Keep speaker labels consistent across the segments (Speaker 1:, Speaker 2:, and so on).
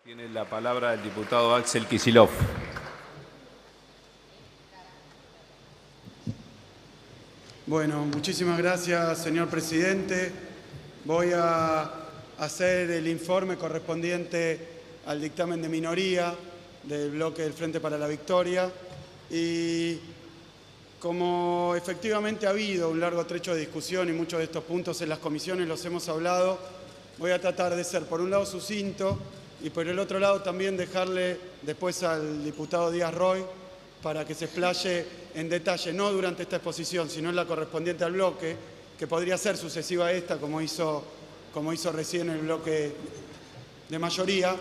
Speaker 1: Tiene la palabra el diputado Axel Kicillof.
Speaker 2: Bueno, muchísimas gracias, señor presidente. Voy a hacer el informe correspondiente al dictamen de minoría del bloque del Frente para la Victoria. Y como efectivamente ha habido un largo trecho de discusión y muchos de estos puntos en las comisiones los hemos hablado, voy a tratar de ser, por un lado, sucinto y por el otro lado también dejarle después al diputado Díaz Roy para que se explaye en detalle, no durante esta exposición, sino en la correspondiente al bloque, que podría ser sucesiva a esta, como hizo recién el bloque de mayoría,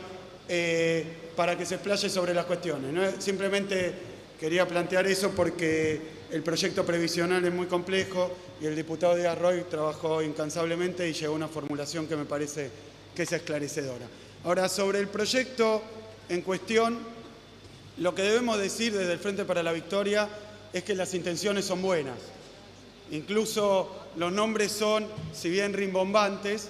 Speaker 2: para que se explaye sobre las cuestiones, ¿no? Simplemente quería plantear eso porque el proyecto previsional es muy complejo y el diputado Díaz Roy trabajó incansablemente y llegó a una formulación que me parece que es esclarecedora. Ahora, sobre el proyecto en cuestión, lo que debemos decir desde el Frente para la Victoria es que las intenciones son buenas. Incluso los nombres son, si bien rimbombantes,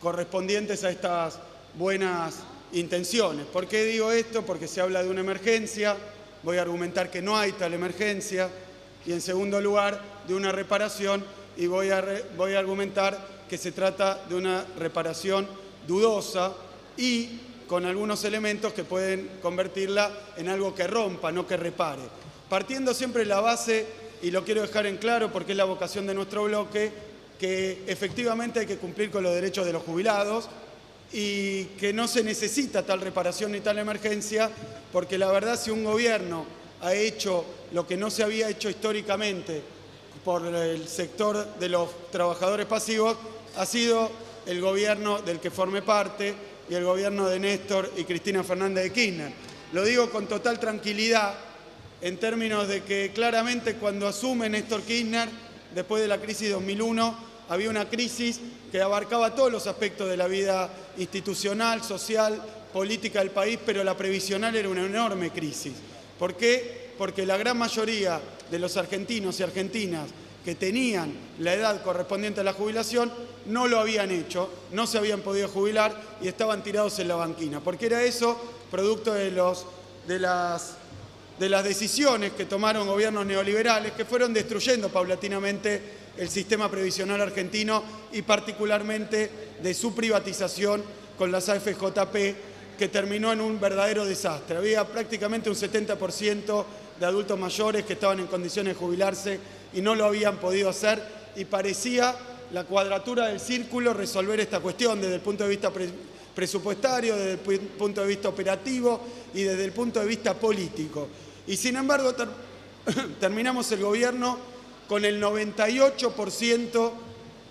Speaker 2: correspondientes a estas buenas intenciones. ¿Por qué digo esto? Porque se habla de una emergencia, voy a argumentar que no hay tal emergencia, y en segundo lugar, de una reparación, y voy a argumentar que se trata de una reparación dudosa y con algunos elementos que pueden convertirla en algo que rompa, no que repare. Partiendo siempre de la base, y lo quiero dejar en claro porque es la vocación de nuestro bloque, que efectivamente hay que cumplir con los derechos de los jubilados y que no se necesita tal reparación ni tal emergencia, porque la verdad, si un gobierno ha hecho lo que no se había hecho históricamente por el sector de los trabajadores pasivos, ha sido el gobierno del que forme parte y el gobierno de Néstor y Cristina Fernández de Kirchner. Lo digo con total tranquilidad, en términos de que claramente cuando asume Néstor Kirchner, después de la crisis de 2001, había una crisis que abarcaba todos los aspectos de la vida institucional, social, política del país, pero la previsional era una enorme crisis. ¿Por qué? Porque la gran mayoría de los argentinos y argentinas que tenían la edad correspondiente a la jubilación no lo habían hecho, no se habían podido jubilar y estaban tirados en la banquina. Porque era eso producto de las decisiones que tomaron gobiernos neoliberales que fueron destruyendo paulatinamente el sistema previsional argentino y particularmente de su privatización con las AFJP, que terminó en un verdadero desastre. Había prácticamente un 70% de adultos mayores que estaban en condiciones de jubilarse y no lo habían podido hacer, y parecía la cuadratura del círculo resolver esta cuestión desde el punto de vista presupuestario, desde el punto de vista operativo y desde el punto de vista político. Y sin embargo, terminamos el gobierno con el 98%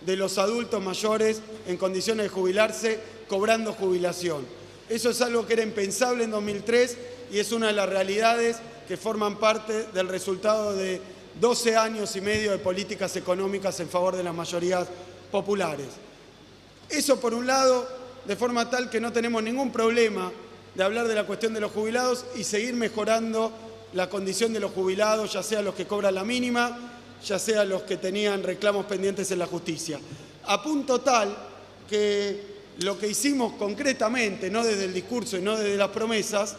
Speaker 2: de los adultos mayores en condiciones de jubilarse cobrando jubilación. Eso es algo que era impensable en 2003 y es una de las realidades que forman parte del resultado de 12 años y medio de políticas económicas en favor de las mayorías populares. Eso por un lado, de forma tal que no tenemos ningún problema de hablar de la cuestión de los jubilados y seguir mejorando la condición de los jubilados, ya sea los que cobran la mínima, ya sea los que tenían reclamos pendientes en la justicia. A punto tal que lo que hicimos concretamente, no desde el discurso y no desde las promesas,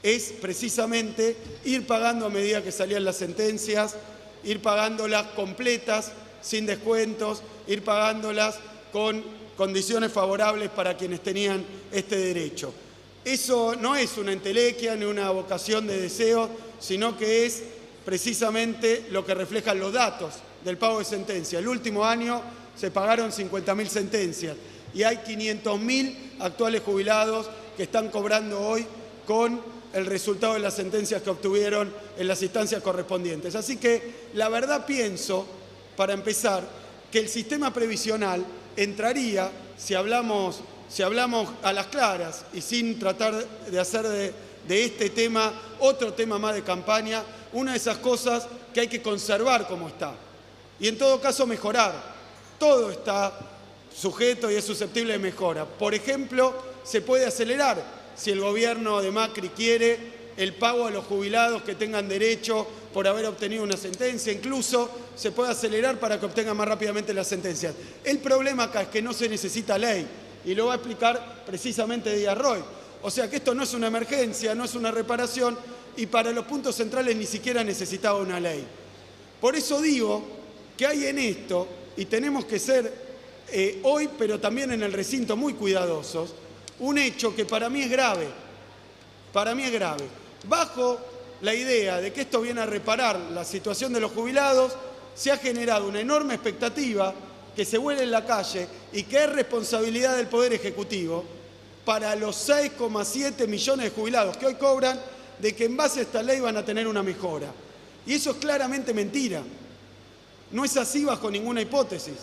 Speaker 2: es precisamente ir pagando a medida que salían las sentencias, ir pagándolas completas, sin descuentos, ir pagándolas con condiciones favorables para quienes tenían este derecho. Eso no es una entelequia ni una vocación de deseo, sino que es precisamente lo que reflejan los datos del pago de sentencias. El último año se pagaron 50.000 sentencias y hay 500.000 actuales jubilados que están cobrando hoy con el resultado de las sentencias que obtuvieron en las instancias correspondientes. Así que la verdad pienso, para empezar, que el sistema previsional entraría, si hablamos a las claras y sin tratar de hacer de este tema otro tema más de campaña, una de esas cosas que hay que conservar como está y en todo caso mejorar. Todo está sujeto y es susceptible de mejora. Por ejemplo, se puede acelerar, si el gobierno de Macri quiere, el pago a los jubilados que tengan derecho por haber obtenido una sentencia. Incluso se puede acelerar para que obtengan más rápidamente las sentencias. El problema acá es que no se necesita ley, y lo va a explicar precisamente Díaz Roy. O sea que esto no es una emergencia, no es una reparación, y para los puntos centrales ni siquiera necesitaba una ley. Por eso digo que hay en esto, y tenemos que ser hoy, pero también en el recinto, muy cuidadosos, un hecho que para mí es grave. Para mí es grave. Bajo la idea de que esto viene a reparar la situación de los jubilados, se ha generado una enorme expectativa que se vuelve en la calle y que es responsabilidad del Poder Ejecutivo para los 6,7 millones de jubilados que hoy cobran, de que en base a esta ley van a tener una mejora. Y eso es claramente mentira. No es así bajo ninguna hipótesis.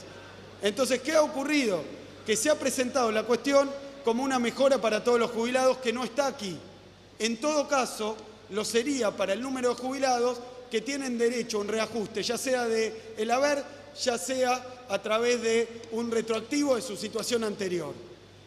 Speaker 2: Entonces, ¿qué ha ocurrido? Que se ha presentado la cuestión como una mejora para todos los jubilados que no está aquí. En todo caso, lo sería para el número de jubilados que tienen derecho a un reajuste, ya sea del haber, ya sea a través de un retroactivo de su situación anterior.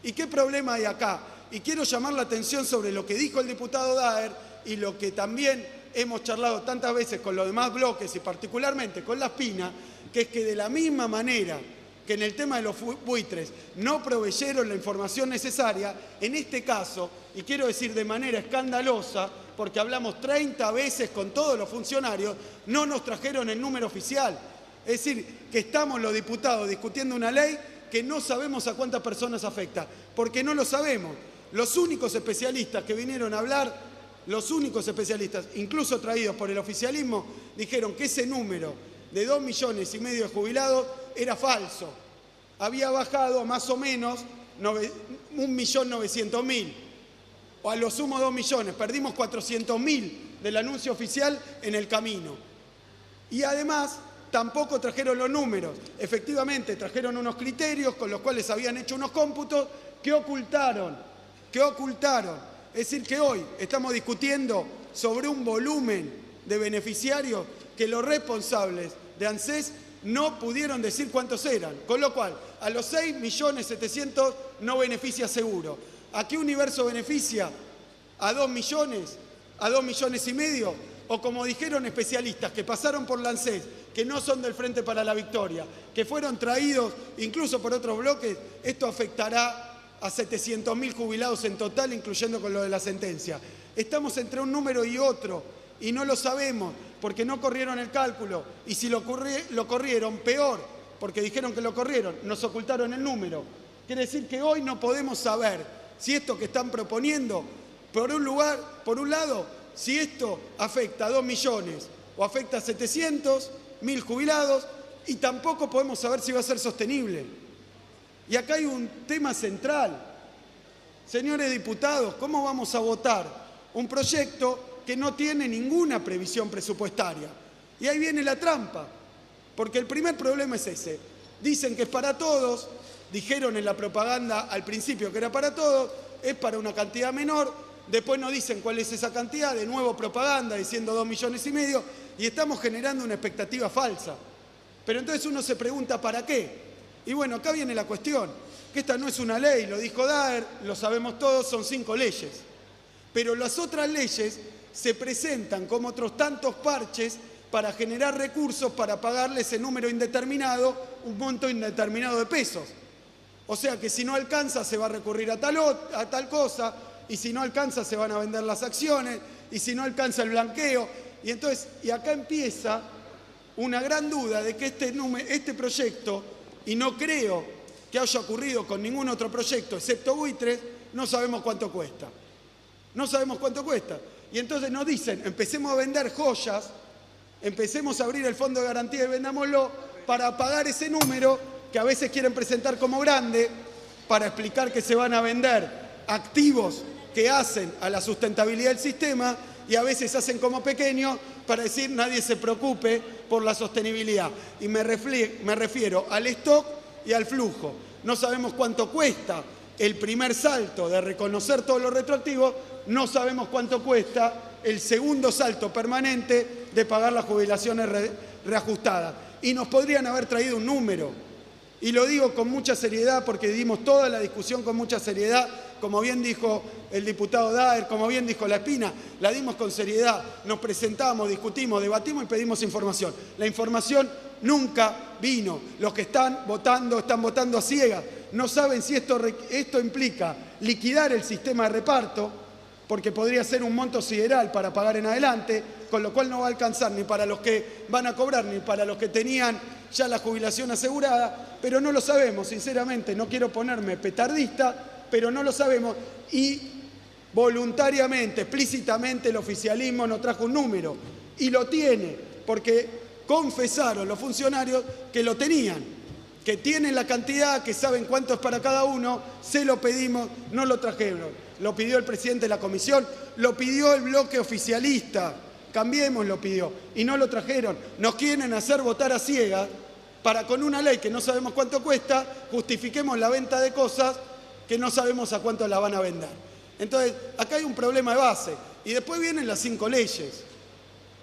Speaker 2: ¿Y qué problema hay acá? Y quiero llamar la atención sobre lo que dijo el diputado Daer y lo que también hemos charlado tantas veces con los demás bloques y particularmente con la Espina, que es que de la misma manera que en el tema de los buitres no proveyeron la información necesaria, en este caso, y quiero decir de manera escandalosa, porque hablamos 30 veces con todos los funcionarios, no nos trajeron el número oficial. Es decir, que estamos los diputados discutiendo una ley que no sabemos a cuántas personas afecta, porque no lo sabemos. Los únicos especialistas que vinieron a hablar, los únicos especialistas, incluso traídos por el oficialismo, dijeron que ese número de 2,5 millones de jubilados era falso. Había bajado a más o menos 1.900.000, o a lo sumo 2 millones. Perdimos 400.000 del anuncio oficial en el camino. Y además tampoco trajeron los números. Efectivamente, trajeron unos criterios con los cuales habían hecho unos cómputos que ocultaron. Es decir, que hoy estamos discutiendo sobre un volumen de beneficiarios que los responsables de ANSES no pudieron decir cuántos eran. Con lo cual, a los 6.700.000 no beneficia seguro. ¿A qué universo beneficia? ¿A 2 millones? ¿A 2,5 millones? O como dijeron especialistas que pasaron por la ANSES, que no son del Frente para la Victoria, que fueron traídos incluso por otros bloques, esto afectará a 700.000 jubilados en total, incluyendo con lo de la sentencia. Estamos entre un número y otro, y no lo sabemos, porque no corrieron el cálculo. Y si lo corrieron, peor, porque dijeron que lo corrieron, nos ocultaron el número. Quiere decir que hoy no podemos saber si esto que están proponiendo, por un lado, si esto afecta a 2 millones o afecta a 700.000 jubilados, y tampoco podemos saber si va a ser sostenible. Y acá hay un tema central. Señores diputados, ¿cómo vamos a votar un proyecto que no tiene ninguna previsión presupuestaria? Y ahí viene la trampa, porque el primer problema es ese. Dicen que es para todos, dijeron en la propaganda al principio que era para todos, es para una cantidad menor, después nos dicen cuál es esa cantidad, de nuevo propaganda diciendo 2,5 millones, y estamos generando una expectativa falsa. Pero entonces uno se pregunta, ¿para qué? Y bueno, acá viene la cuestión, que esta no es una ley, lo dijo Daer, lo sabemos todos, son 5 leyes. Pero las otras leyes se presentan como otros tantos parches para generar recursos para pagarle ese número indeterminado, un monto indeterminado de pesos. O sea que si no alcanza se va a recurrir a tal cosa, y si no alcanza se van a vender las acciones, y si no alcanza el blanqueo. Y acá empieza una gran duda de que este proyecto, y no creo que haya ocurrido con ningún otro proyecto, excepto buitres, no sabemos cuánto cuesta. No sabemos cuánto cuesta. Y entonces nos dicen, empecemos a vender joyas, empecemos a abrir el fondo de garantía y vendámoslo para pagar ese número que a veces quieren presentar como grande, para explicar que se van a vender activos que hacen a la sustentabilidad del sistema, y a veces hacen como pequeño para decir nadie se preocupe por la sostenibilidad. Y me refiero al stock y al flujo. No sabemos cuánto cuesta el primer salto de reconocer todo lo retroactivo, no sabemos cuánto cuesta el segundo salto permanente de pagar las jubilaciones reajustadas. Y nos podrían haber traído un número. Y lo digo con mucha seriedad porque dimos toda la discusión con mucha seriedad, como bien dijo el diputado Daer, como bien dijo la Espina, la dimos con seriedad, nos presentamos, discutimos, debatimos y pedimos información. La información nunca vino. Los que están votando a ciegas, no saben si esto implica liquidar el sistema de reparto, porque podría ser un monto sideral para pagar en adelante, con lo cual no va a alcanzar ni para los que van a cobrar ni para los que tenían ya la jubilación asegurada, pero no lo sabemos, sinceramente, no quiero ponerme petardista, pero no lo sabemos, y voluntariamente, explícitamente el oficialismo nos trajo un número, y lo tiene, porque confesaron los funcionarios que lo tenían, que tienen la cantidad, que saben cuánto es para cada uno, se lo pedimos, no lo trajeron. Lo pidió el presidente de la comisión, lo pidió el bloque oficialista, Cambiemos lo pidió, y no lo trajeron. Nos quieren hacer votar a ciegas para con una ley que no sabemos cuánto cuesta, justifiquemos la venta de cosas que no sabemos a cuánto la van a vender. Entonces, acá hay un problema de base. Y después vienen las 5 leyes.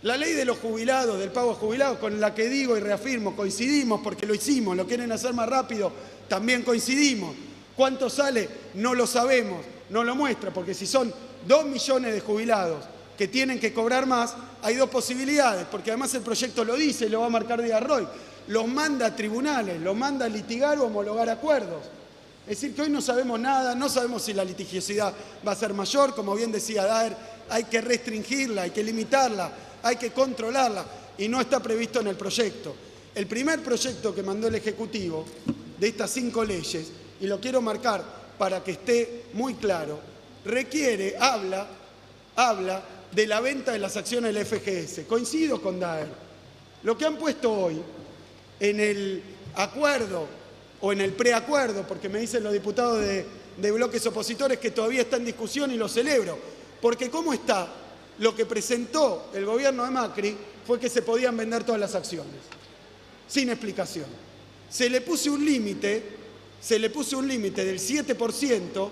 Speaker 2: La ley de los jubilados, del pago a jubilados, con la que digo y reafirmo, coincidimos porque lo hicimos, lo quieren hacer más rápido, también coincidimos. ¿Cuánto sale? No lo sabemos, no lo muestra, porque si son 2 millones de jubilados que tienen que cobrar más, hay 2 posibilidades, porque además el proyecto lo dice y lo va a marcar Díaz Roy. Los manda a tribunales, los manda a litigar o homologar acuerdos. Es decir, que hoy no sabemos nada, no sabemos si la litigiosidad va a ser mayor, como bien decía Daer, hay que restringirla, hay que limitarla, hay que controlarla, y no está previsto en el proyecto. El primer proyecto que mandó el Ejecutivo de estas 5 leyes, y lo quiero marcar para que esté muy claro, habla de la venta de las acciones del FGS. Coincido con Daer. Lo que han puesto hoy en el acuerdo o en el preacuerdo, porque me dicen los diputados de bloques opositores que todavía está en discusión y lo celebro, porque ¿cómo está? Lo que presentó el gobierno de Macri fue que se podían vender todas las acciones, sin explicación. Se le puso un límite del 7%,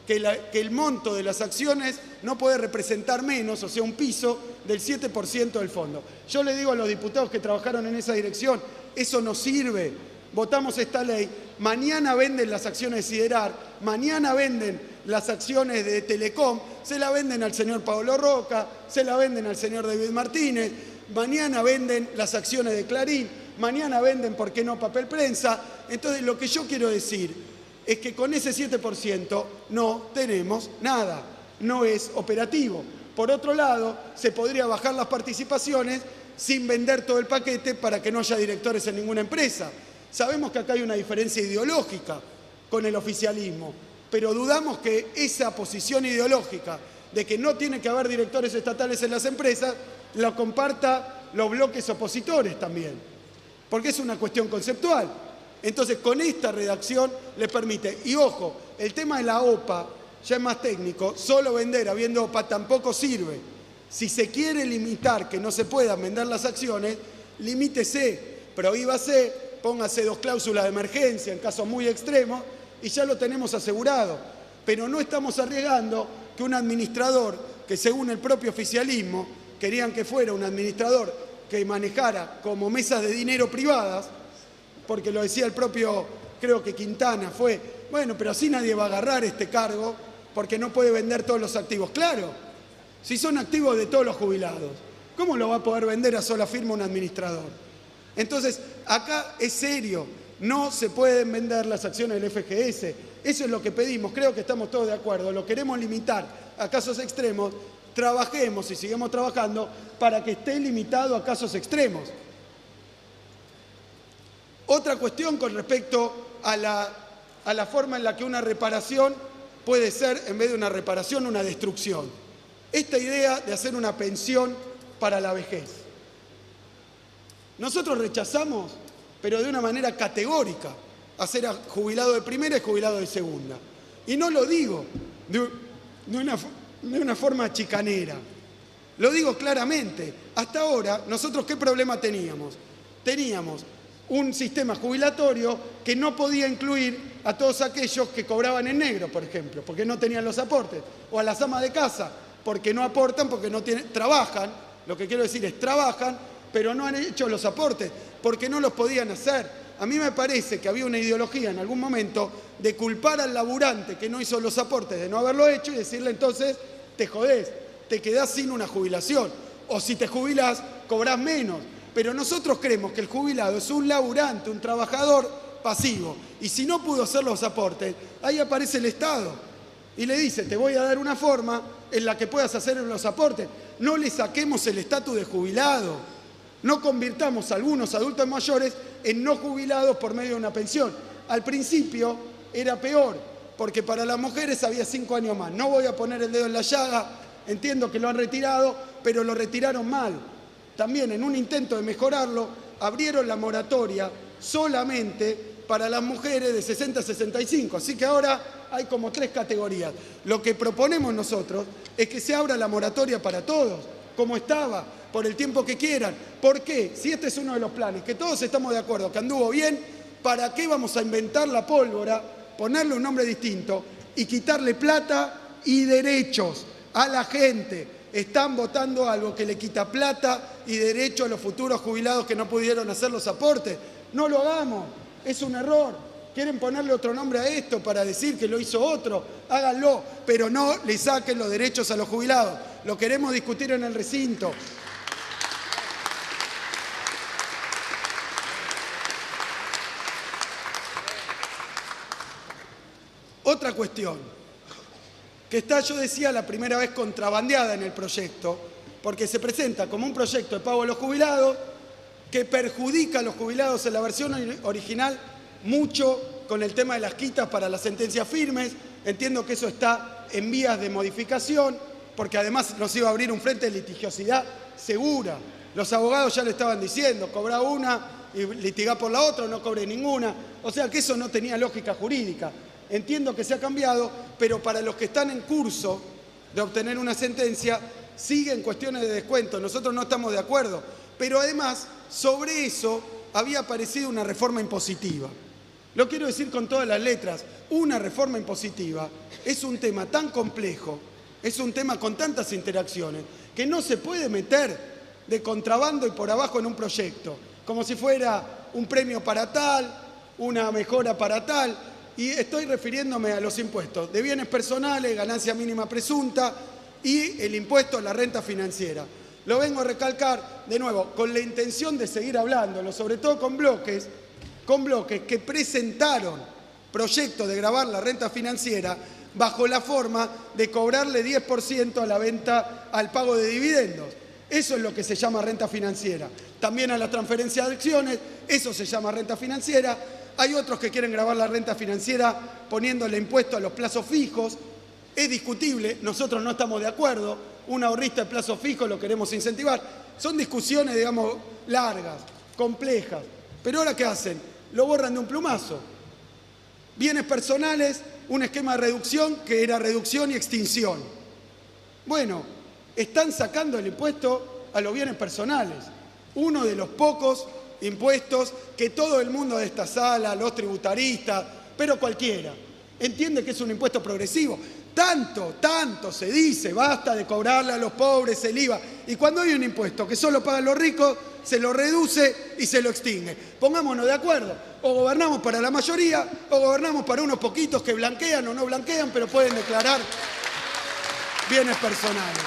Speaker 2: que el monto de las acciones no puede representar menos, o sea, un piso del 7% del fondo. Yo le digo a los diputados que trabajaron en esa dirección, eso no sirve. Votamos esta ley, mañana venden las acciones de Siderar, mañana venden las acciones de Telecom, se la venden al señor Pablo Roca, se la venden al señor David Martínez, mañana venden las acciones de Clarín, mañana venden, ¿por qué no?, papel prensa. Entonces, lo que yo quiero decir es que con ese 7% no tenemos nada, no es operativo. Por otro lado, se podría bajar las participaciones sin vender todo el paquete para que no haya directores en ninguna empresa. Sabemos que acá hay una diferencia ideológica con el oficialismo, pero dudamos que esa posición ideológica de que no tiene que haber directores estatales en las empresas la comparta los bloques opositores también, porque es una cuestión conceptual. Entonces, con esta redacción le permite, y ojo, el tema de la OPA ya es más técnico, solo vender habiendo OPA tampoco sirve. Si se quiere limitar que no se puedan vender las acciones, limítese, prohíbase, póngase 2 cláusulas de emergencia en casos muy extremos y ya lo tenemos asegurado. Pero no estamos arriesgando que un administrador, que según el propio oficialismo querían que fuera un administrador que manejara como mesas de dinero privadas, porque lo decía el propio, creo que Quintana, fue, bueno, pero así nadie va a agarrar este cargo porque no puede vender todos los activos. Claro, si son activos de todos los jubilados, ¿cómo lo va a poder vender a sola firma un administrador? Entonces, acá es serio, no se pueden vender las acciones del FGS. Eso es lo que pedimos, creo que estamos todos de acuerdo, lo queremos limitar a casos extremos, trabajemos y sigamos trabajando para que esté limitado a casos extremos. Otra cuestión con respecto a la forma en la que una reparación puede ser, en vez de una reparación, una destrucción. Esta idea de hacer una pensión para la vejez. Nosotros rechazamos, pero de una manera categórica, hacer a jubilado de primera y jubilado de segunda. Y no lo digo de una forma chicanera. Lo digo claramente. Hasta ahora, ¿nosotros qué problema teníamos? Teníamos un sistema jubilatorio que no podía incluir a todos aquellos que cobraban en negro, por ejemplo, porque no tenían los aportes, o a las amas de casa, porque no aportan, porque no tienen, trabajan, lo que quiero decir es trabajan, pero no han hecho los aportes, porque no los podían hacer. A mí me parece que había una ideología en algún momento de culpar al laburante que no hizo los aportes de no haberlo hecho y decirle entonces, te jodés, te quedás sin una jubilación, o si te jubilás, cobrás menos. Pero nosotros creemos que el jubilado es un laburante, un trabajador pasivo. Y si no pudo hacer los aportes, ahí aparece el Estado. y le dice, te voy a dar una forma en la que puedas hacer los aportes. No le saquemos el estatus de jubilado. No convirtamos a algunos adultos mayores en no jubilados por medio de una pensión. Al principio era peor, porque para las mujeres había 5 años más. No voy a poner el dedo en la llaga, entiendo que lo han retirado, pero lo retiraron mal. También en un intento de mejorarlo, abrieron la moratoria solamente para las mujeres de 60 a 65. Así que ahora hay como 3 categorías. Lo que proponemos nosotros es que se abra la moratoria para todos, como estaba, por el tiempo que quieran. ¿Por qué? Si este es uno de los planes, que todos estamos de acuerdo, que anduvo bien, ¿para qué vamos a inventar la pólvora, ponerle un nombre distinto y quitarle plata y derechos a la gente? Están votando algo que le quita plata y derecho a los futuros jubilados que no pudieron hacer los aportes. No lo hagamos, es un error. Quieren ponerle otro nombre a esto para decir que lo hizo otro, háganlo, pero no le saquen los derechos a los jubilados. Lo queremos discutir en el recinto. Otra cuestión, que está, yo decía, la primera vez contrabandeada en el proyecto, porque se presenta como un proyecto de pago a los jubilados que perjudica a los jubilados en la versión original mucho con el tema de las quitas para las sentencias firmes. Entiendo que eso está en vías de modificación, porque además nos iba a abrir un frente de litigiosidad segura. Los abogados ya lo estaban diciendo, cobra una y litigá por la otra o no cobre ninguna. O sea que eso no tenía lógica jurídica. Entiendo que se ha cambiado, pero para los que están en curso de obtener una sentencia, siguen cuestiones de descuento. Nosotros no estamos de acuerdo. Pero además, sobre eso había aparecido una reforma impositiva. Lo quiero decir con todas las letras. Una reforma impositiva es un tema tan complejo, es un tema con tantas interacciones, que no se puede meter de contrabando y por abajo en un proyecto, como si fuera un premio para tal, una mejora para tal. Y estoy refiriéndome a los impuestos de bienes personales, ganancia mínima presunta y el impuesto a la renta financiera. Lo vengo a recalcar de nuevo con la intención de seguir hablándolo, sobre todo con bloques que presentaron proyectos de gravar la renta financiera bajo la forma de cobrarle 10% a la venta, al pago de dividendos. Eso es lo que se llama renta financiera. También a la transferencia de acciones, eso se llama renta financiera. Hay otros que quieren gravar la renta financiera poniéndole impuesto a los plazos fijos. Es discutible, nosotros no estamos de acuerdo. Un ahorrista de plazo fijo lo queremos incentivar. Son discusiones, digamos, largas, complejas. Pero ahora, ¿qué hacen? Lo borran de un plumazo. Bienes personales, un esquema de reducción que era reducción y extinción. Bueno, están sacando el impuesto a los bienes personales. Uno de los pocos impuestos que todo el mundo de esta sala, los tributaristas, pero cualquiera, entiende que es un impuesto progresivo. Tanto se dice, basta de cobrarle a los pobres el IVA. Y cuando hay un impuesto que solo pagan los ricos, se lo reduce y se lo extingue. Pongámonos de acuerdo. O gobernamos para la mayoría, o gobernamos para unos poquitos que blanquean o no blanquean, pero pueden declarar bienes personales.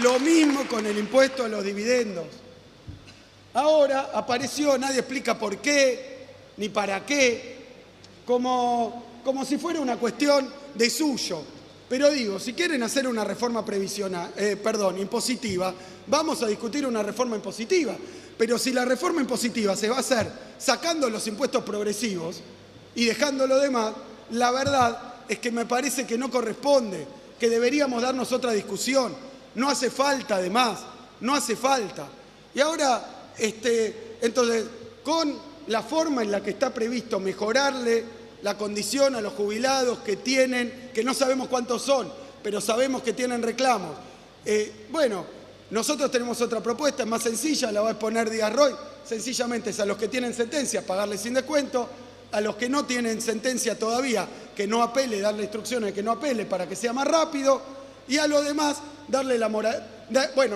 Speaker 2: Lo mismo con el impuesto a los dividendos. Ahora apareció, nadie explica por qué, ni para qué, como si fuera una cuestión de suyo. Pero digo, si quieren hacer una reforma impositiva, vamos a discutir una reforma impositiva. Pero si la reforma impositiva se va a hacer sacando los impuestos progresivos y dejando lo demás, la verdad es que me parece que no corresponde, que deberíamos darnos otra discusión. No hace falta, además, no hace falta. Y ahora, entonces, con la forma en la que está previsto mejorarle la condición a los jubilados que no sabemos cuántos son, pero sabemos que tienen reclamos. Bueno, nosotros tenemos otra propuesta, es más sencilla, la va a exponer Díaz Roy. Sencillamente es a los que tienen sentencia, pagarles sin descuento, a los que no tienen sentencia todavía, que no apele, darle instrucciones de que no apele para que sea más rápido, y a los demás darle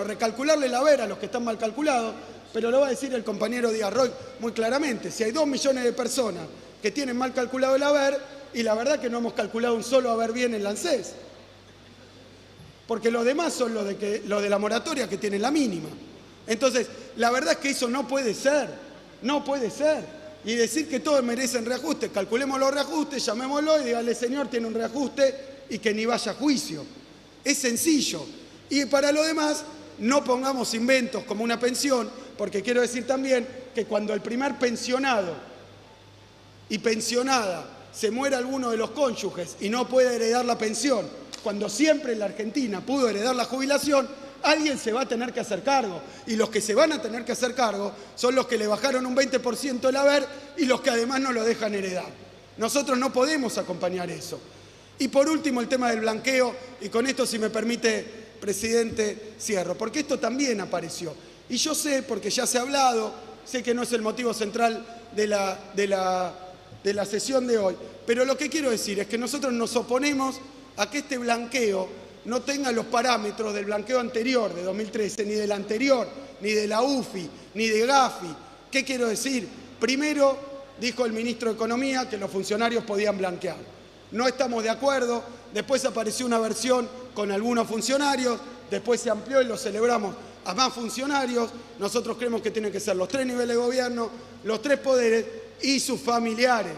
Speaker 2: recalcularle el haber a los que están mal calculados, pero lo va a decir el compañero Díaz Roy muy claramente. Si hay 2 millones de personas que tienen mal calculado el haber, y la verdad que no hemos calculado un solo haber bien en la ANSES, porque los demás son los de la moratoria que tienen la mínima. Entonces, la verdad es que eso no puede ser, no puede ser. y decir que todos merecen reajuste. Calculemos los reajustes, llamémoslo y dígale, señor, tiene un reajuste y que ni vaya a juicio. Es sencillo. Y para lo demás, no pongamos inventos como una pensión, porque quiero decir también que cuando el primer pensionado y pensionada se muera alguno de los cónyuges y no puede heredar la pensión, cuando siempre en la Argentina pudo heredar la jubilación, alguien se va a tener que hacer cargo. Y los que se van a tener que hacer cargo son los que le bajaron un 20% el haber y los que además no lo dejan heredar. Nosotros no podemos acompañar eso. Y por último, el tema del blanqueo, y con esto, si me permite, presidente, cierro, porque esto también apareció. Y yo sé, porque ya se ha hablado, sé que no es el motivo central de la sesión de hoy, pero lo que quiero decir es que nosotros nos oponemos a que este blanqueo no tenga los parámetros del blanqueo anterior, de 2013, ni del anterior, ni de la UFI, ni de Gafi. ¿Qué quiero decir? Primero, dijo el ministro de Economía que los funcionarios podían blanquear. No estamos de acuerdo, después apareció una versión con algunos funcionarios, después se amplió y lo celebramos a más funcionarios. Nosotros creemos que tienen que ser los 3 niveles de gobierno, los 3 poderes y sus familiares.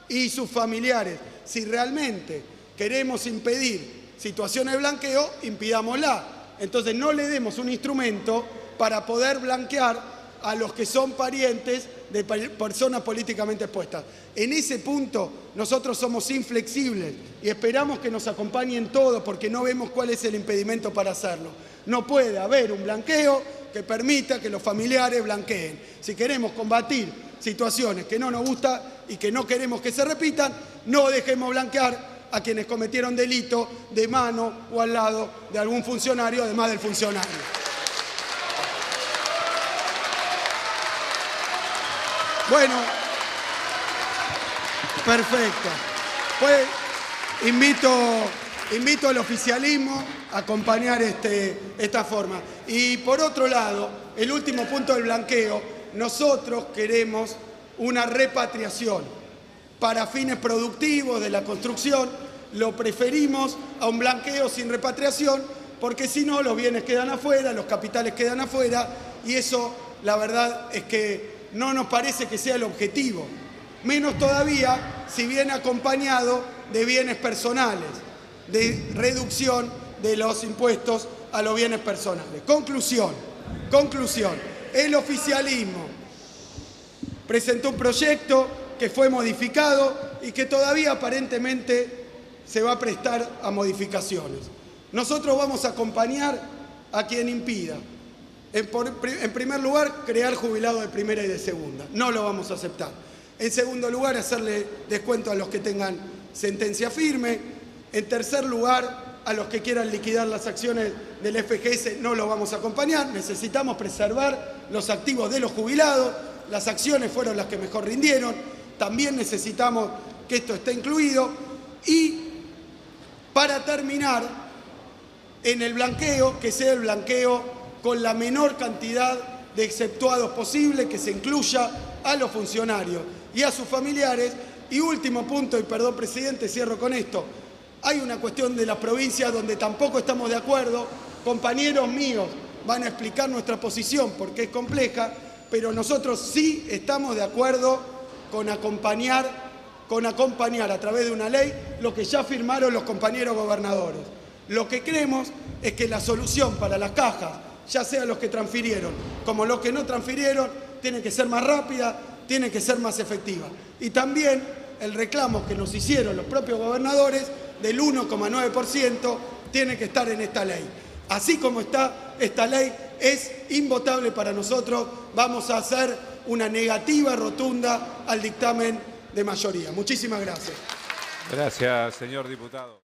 Speaker 2: Y sus familiares. Si realmente queremos impedir situaciones de blanqueo, impidámosla. Entonces no le demos un instrumento para poder blanquear a los que son parientes de personas políticamente expuestas. En ese punto nosotros somos inflexibles y esperamos que nos acompañen todos porque no vemos cuál es el impedimento para hacerlo. No puede haber un blanqueo que permita que los familiares blanqueen. Si queremos combatir situaciones que no nos gustan y que no queremos que se repitan, no dejemos blanquear a quienes cometieron delito de mano o al lado de algún funcionario, además del funcionario. Bueno, perfecto. Pues invito al oficialismo a acompañar esta forma. Y por otro lado, el último punto del blanqueo, nosotros queremos una repatriación para fines productivos de la construcción. Lo preferimos a un blanqueo sin repatriación, porque si no los bienes quedan afuera, los capitales quedan afuera, y eso la verdad es que no nos parece que sea el objetivo. Menos todavía si viene acompañado de bienes personales, de reducción de los impuestos a los bienes personales. Conclusión. El oficialismo presentó un proyecto que fue modificado y que todavía aparentemente se va a prestar a modificaciones. Nosotros vamos a acompañar a quien impida. En primer lugar, crear jubilados de primera y de segunda. No lo vamos a aceptar. En segundo lugar, hacerle descuento a los que tengan sentencia firme. En tercer lugar, a los que quieran liquidar las acciones del FGS no lo vamos a acompañar. Necesitamos preservar los activos de los jubilados. Las acciones fueron las que mejor rindieron. También necesitamos que esto esté incluido. Y para terminar, en el blanqueo, que sea el blanqueo con la menor cantidad de exceptuados posible, que se incluya a los funcionarios y a sus familiares. Y último punto, y perdón, presidente, cierro con esto. Hay una cuestión de las provincias donde tampoco estamos de acuerdo. Compañeros míos van a explicar nuestra posición porque es compleja, pero nosotros sí estamos de acuerdo con acompañar a través de una ley lo que ya firmaron los compañeros gobernadores. Lo que creemos es que la solución para las cajas, ya sea los que transfirieron como los que no transfirieron, tiene que ser más rápida, tiene que ser más efectiva. Y también el reclamo que nos hicieron los propios gobernadores del 1,9% tiene que estar en esta ley. Así como está esta ley, es invotable para nosotros. Vamos a hacer una negativa rotunda al dictamen de mayoría. Muchísimas gracias.
Speaker 1: Gracias, señor diputado.